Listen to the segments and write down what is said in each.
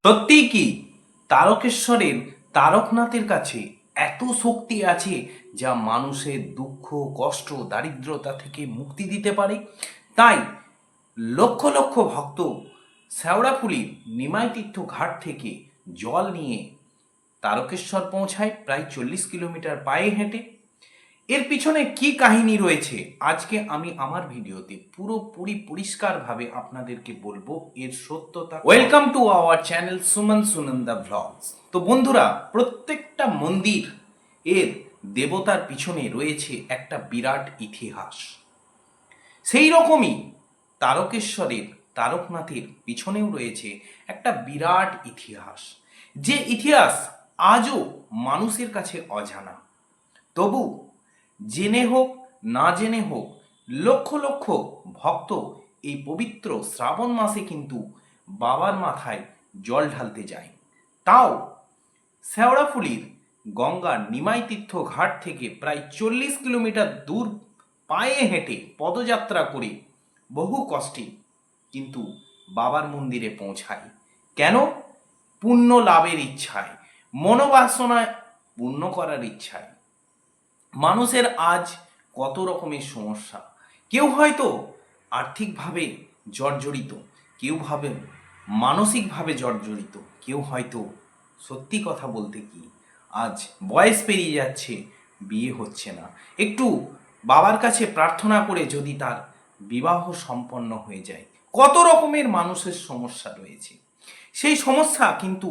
সত্যিই কি তারকেশ্বরের তারকনাথের কাছে এত শক্তি আছে যা মানুষের দুঃখ, কষ্ট, দারিদ্রতা থেকে মুক্তি দিতে পারে? তাই লক্ষ লক্ষ ভক্ত শেওড়াফুলির নিমাই তীর্থ ঘাট থেকে জল নিয়ে তারকেশ্বর পৌঁছায় প্রায় 40 কিলোমিটার পায়ে হেঁটে। এর পিছনে কি কাহিনী রয়েছে আজকে আমি আমার ভিডিওতে পুরোপুরি পরিষ্কারভাবে আপনাদেরকে বলবো এর সত্যতা। Welcome to our channel Suman Sunanda vlogs. তো বন্ধুরা, প্রত্যেকটা মন্দির এর দেবতার পিছনে রয়েছে একটা বিরাট ইতিহাস। সেই রকমই তারকেশ্বরের তারকনাথের পিছনেও রয়েছে একটা বিরাট ইতিহাস, যে ইতিহাস আজও মানুষের কাছে অজানা। তবু জেনে হোক না জেনে হোক লক্ষ লক্ষ ভক্ত এই পবিত্র শ্রাবণ মাসে কিন্তু বাবার মাথায় জল ঢালতে যায়। তাও শেওড়াফুলির গঙ্গার নিমাই তীর্থ ঘাট থেকে প্রায় 40 কিলোমিটার দূর পায়ে হেঁটে পদযাত্রা করে বহু কষ্টে কিন্তু বাবার মন্দিরে পৌঁছায়। কেন? পুণ্য লাভের ইচ্ছায়, মনোবাসনায় পূর্ণ করার ইচ্ছায়। মানুষের আজ কত রকমের সমস্যা। কেউ হয়তো আর্থিকভাবে জর্জরিত, কেউ ভাবে মানসিকভাবে জর্জরিত, কেউ হয়তো সত্যি কথা বলতে কি আজ বয়স পেরিয়ে যাচ্ছে, বিয়ে হচ্ছে না, একটু বাবার কাছে প্রার্থনা করে যদি তার বিবাহ সম্পন্ন হয়ে যায়। কত রকমের মানুষের সমস্যা রয়েছে। সেই সমস্যা কিন্তু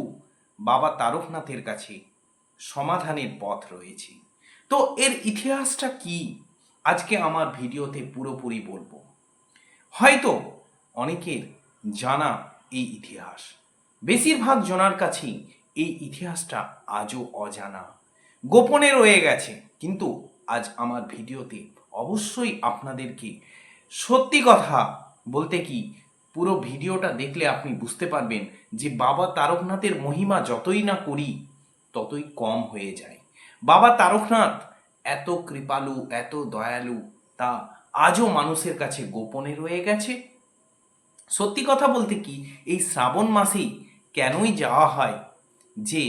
বাবা তারকনাথের কাছে সমাধানের পথ রয়েছে। তো এর ইতিহাসটা কি আজকে আমার ভিডিওতে পুরোপুরি বলবো। হয়তো অনেকের জানা এই ইতিহাস, বেশিরভাগ জনার কাছেই এই ইতিহাসটা আজও অজানা, গোপনে রয়ে গেছে। কিন্তু আজ আমার ভিডিওতে অবশ্যই আপনাদেরকে সত্যি কথা বলতে কি, পুরো ভিডিওটা দেখলে আপনি বুঝতে পারবেন যে বাবা তারকনাথের মহিমা যতই না করি ততই কম হয়ে যায়। বাবা তারকনাথ এত কৃপালু, এত দয়ালু, তা আজও মানুষের কাছে গোপনে রয়ে গেছে। সত্যি কথা বলতে কি, এই শ্রাবণ মাসেই কেনই যাওয়া হয় যে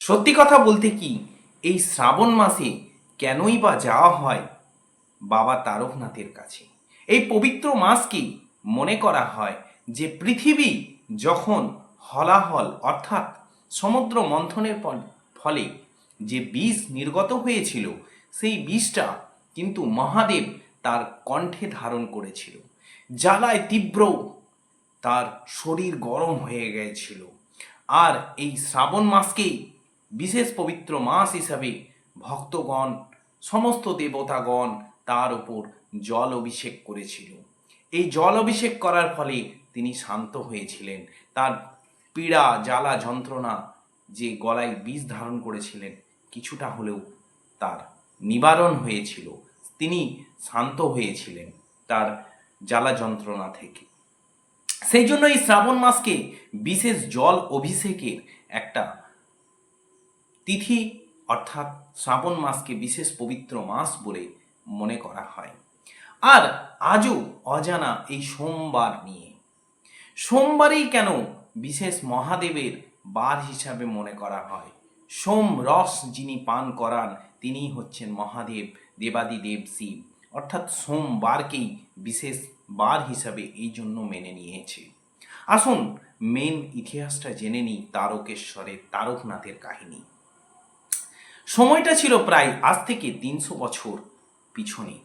সত্যি কথা বলতে কি এই শ্রাবণ মাসে কেনই বা যাওয়া হয় বাবা তারকনাথের কাছে? এই পবিত্র মাসকে মনে করা হয় যে পৃথিবী যখন হলাহল অর্থাৎ সমুদ্র মন্থনের ফলে যে বিষ নির্গত হয়েছিল, সেই বিষটা কিন্তু মহাদেব তার কণ্ঠে ধারণ করেছিল। জ্বালায় তীব্র তার শরীর গরম হয়ে গিয়েছিল। আর এই শ্রাবণ মাসকেই বিশেষ পবিত্র মাস হিসাবে ভক্তগণ, সমস্ত দেবতাগণ তার উপর জল অভিষেক করেছিল। এই জল অভিষেক করার ফলে তিনি শান্ত হয়েছিলেন। তার পীড়া, জ্বালা, যন্ত্রণা, যে গলায় বিষ ধারণ করেছিলেন, কিছুটা হলেও তার নিবারণ হয়েছিল। তিনি শান্ত হয়েছিলেন তার জ্বালা যন্ত্রণা থেকে। সেই জন্য এই শ্রাবণ মাসকে বিশেষ জল অভিষেকের একটা তিথি, অর্থাৎ শ্রাবণ মাসকে বিশেষ পবিত্র মাস বলে মনে করা হয়। আর আজও অজানা এই সোমবার নিয়ে। সোমবারেই কেন বিশেষ মহাদেবের বার হিসাবে মনে করা হয়? সোম রস যিনি পান করান তিনিই হচ্ছেন মহাদেব, দেবাদিদেব শিব। অর্থাৎ সোমবারকেই বিশেষ বার হিসাবে এই জন্য মেনে নিয়েছে। আসুন মেন ইতিহাসটা জেনে নিই তারকেশ্বরের তারকনাথের কাহিনী। সময়টা ছিল প্রায় আজ থেকে 300 বছর পিছনের।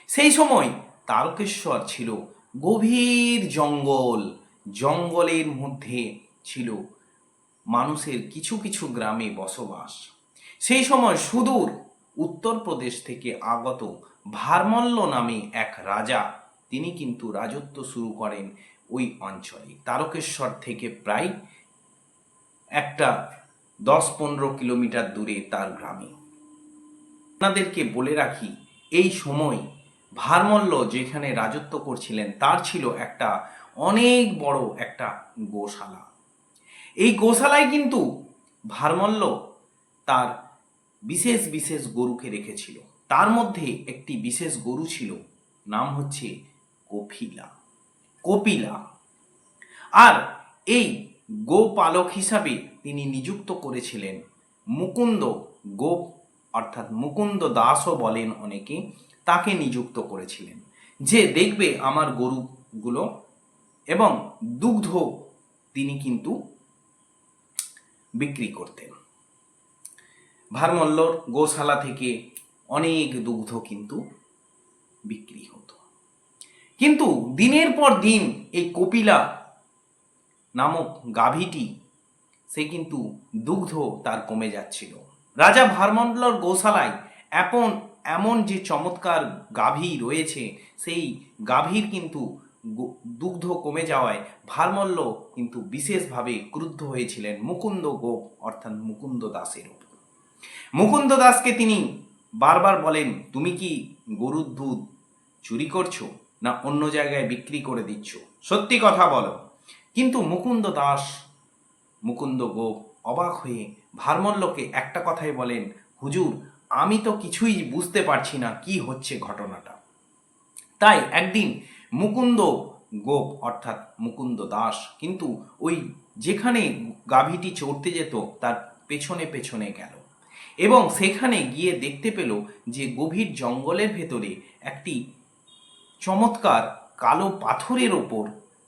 সেই সময় তারকেশ্বর ছিল গভীর জঙ্গল। জঙ্গলের মধ্যে ছিল মানুষের কিছু কিছু গ্রামে বসবাস। সেই সময় সুদূর উত্তরপ্রদেশ থেকে আগত ভারমল্ল নামে এক রাজা, তিনি কিন্তু রাজত্ব শুরু করেন ওই অঞ্চলে। তারকেশ্বর থেকে প্রায় একটা 10-15 কিলোমিটার দূরে তার গ্রামে। আপনাদেরকে বলে রাখি, এই সময় ভারমল্ল যেখানে রাজত্ব করছিলেন তার ছিল একটা অনেক বড় একটা গোশালা। এই গোশালায় কিন্তু ভারমল্ল তার বিশেষ বিশেষ গরুকে রেখেছিল। তার মধ্যে একটি বিশেষ গরু ছিল, নাম হচ্ছে কপিলা। কপিলা। আর এই গোপালক হিসাবে তিনি নিযুক্ত করেছিলেন মুকুন্দ গোপ, অর্থাৎ মুকুন্দ দাসও বলেন অনেকে, তাকে নিযুক্ত করেছিলেন যে দেখবে আমার গরুগুলো, এবং দুগ্ধ তিনি কিন্তু বিক্রি করতেন। ভারমল্লর গোশালা থেকে অনেক দুগ্ধ কিন্তু বিক্রি হতো। কিন্তু দিনের পর দিন এই কপিলা নামক গাভীটি, সে কিন্তু দুগ্ধ তার কমে যাচ্ছিল। রাজা ভারমল্লর গোশালায় এমন যে চমৎকার গাভী রয়েছে, সেই গাভীর কিন্তু দুগ্ধ কমে যাওয়ায় ভারমল্ল কিন্তু বিশেষভাবে ক্রুদ্ধ হয়েছিলেন মুকুন্দ গোপ অর্থাৎ মুকুন্দ দাসের উপর। মুকুন্দ দাসকে তিনি বারবার বলেন, তুমি কি গরুর দুধ চুরি করছো না অন্য জায়গায় বিক্রি করে দিচ্ছ, সত্যি কথা বলো। কিন্তু মুকুন্দ গোপ অবাক হয়ে ভারমল্লকে একটা কথাই বলেন, হুজুর আমি তো কিছুই বুঝতে পারছি না কি হচ্ছে ঘটনাটা। তাই একদিন মুকুন্দ গোপ অর্থাৎ মুকুন্দ দাস কিন্তু ওই যেখানে গাভীটি চড়তে যেত তার পেছনে পেছনে গেল, এবং সেখানে গিয়ে দেখতে পেল যে গভীর জঙ্গলের ভেতরে একটি চমৎকার কালো পাথরের ওপর,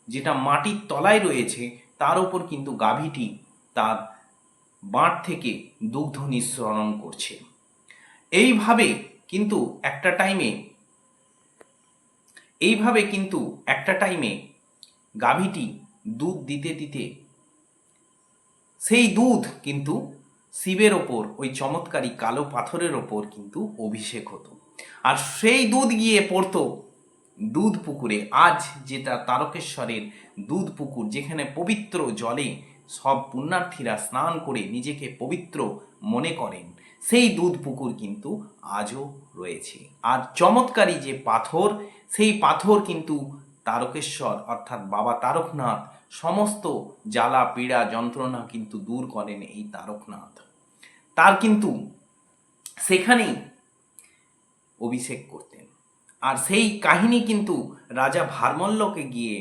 যেটা মাটির তলায় রয়েছে, তার ওপর কিন্তু গাভীটি তার বাঁট থেকে দুগ্ধ নিঃসরণ করছে। এইভাবে কিন্তু একটা টাইমে গাভীটি দুধ দিতে দিতে সেই দুধ কিন্তু শিবের ওপর, ওই চমৎকারী কালো পাথরের ওপর কিন্তু অভিষেক হতো, আর সেই দুধ গিয়ে পড়তো দুধ পুকুরে। আজ যেটা তারকেশ্বরের দুধ পুকুর, যেখানে পবিত্র জলে সব পুণ্যার্থীরা স্নান করে নিজেকে পবিত্র মনে করেন, সেই দুধ পুকুর কিন্তু আজও রয়েছে। আর চমৎকারী যে পাথর, সেই পাথর কিন্তু তারকেশ্বর অর্থাৎ বাবা তারকনাথ সমস্ত জ্বালা পীড়া যন্ত্রণা কিন্তু দূর করেন এই তারকনাথ। তার কিন্তু সেখানেই অভিষেক করতেন। আর সেই কাহিনী কিন্তু রাজা ভারমল্লকে গিয়ে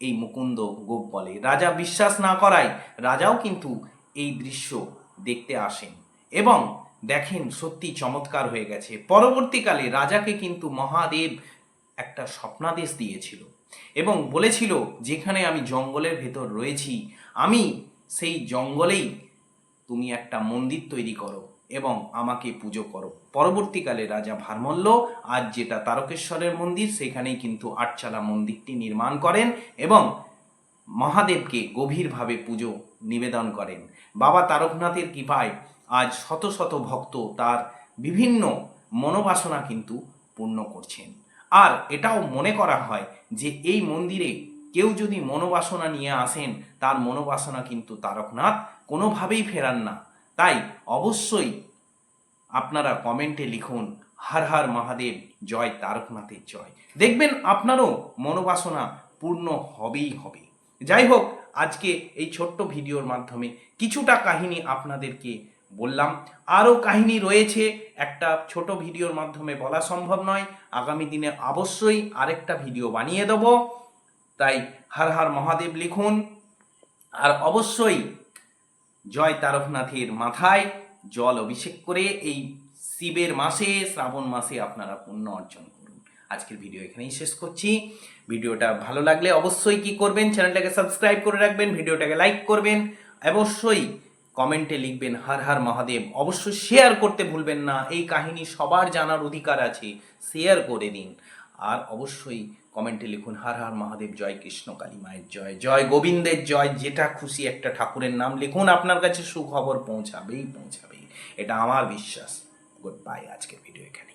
এই মুকুন্দ গোপ বলে। রাজা বিশ্বাস না করায় রাজাও কিন্তু এই দৃশ্য দেখতে আসেন এবং দেখেন সত্যি চমৎকার হয়ে গেছে। পরবর্তীকালে রাজাকে কিন্তু মহাদেব একটা স্বপ্নাদেশ দিয়েছিল এবং বলেছিল, যেখানে আমি জঙ্গলের ভেতর রয়েছি, আমি সেই জঙ্গলেই তুমি একটা মন্দির তৈরি করো এবং আমাকে পুজো করো। পরবর্তীকালে রাজা ভারমল্ল আজ যেটা তারকেশ্বরের মন্দির, সেখানেই কিন্তু আটচালা মন্দিরটি নির্মাণ করেন এবং মহাদেবকে গভীরভাবে পুজো নিবেদন করেন। বাবা তারকনাথের কৃপায় আজ শত শত ভক্ত তার বিভিন্ন মনোবাসনা কিন্তু পূর্ণ করছেন। আর এটাও মনে করা হয় যে এই মন্দিরে কেউ যদি মনোবাসনা নিয়ে আসেন, তার মনোবাসনা কিন্তু তারকনাথ কোনোভাবেই ফেরান না। তাই অবশ্যই আপনারা কমেন্টে লিখুন, হর হর মহাদেব, জয় তারকনাথের জয়। দেখবেন আপনারও মনোবাসনা পূর্ণ হবেই হবে। যাই হোক, আজকে এই ছোট্ট ভিডিওর মাধ্যমে কিছুটা কাহিনী আপনাদেরকে বললাম। আরও কাহিনী রয়েছে, একটা ছোট ভিডিওর মাধ্যমে বলা সম্ভব নয়। আগামী দিনে অবশ্যই আরেকটা ভিডিও বানিয়ে দেব। তাই হর হর মহাদেব লিখুন, আর অবশ্যই জয় তারকনাথের মাথায় জল অভিষেক করে এই শিবের মাসে, শ্রাবণ মাসে আপনারা পুণ্য অর্জন করুন। আজকের ভিডিও এখানেই শেষ করছি। ভিডিওটা ভালো লাগলে অবশ্যই কি করবেন, চ্যানেলটাকে সাবস্ক্রাইব করে রাখবেন, ভিডিওটাকে লাইক করবেন, অবশ্যই কমেন্টে লিখবেন হর হর মহাদেব। অবশ্যই শেয়ার করতে ভুলবেন না, এই কাহিনী সবার জানার অধিকার আছে, শেয়ার করে দিন। আর অবশ্যই কমেন্টে লিখুন হর হর মহাদেব, জয় কৃষ্ণ কালী মায়ের জয়, জয় গোবিন্দের জয়, যেটা খুশি একটা ঠাকুরের নাম লিখুন, আপনার কাছে সুখবর পৌঁছাবেই। এটা আমার বিশ্বাস। গুড বাই, আজকের ভিডিও এখানে।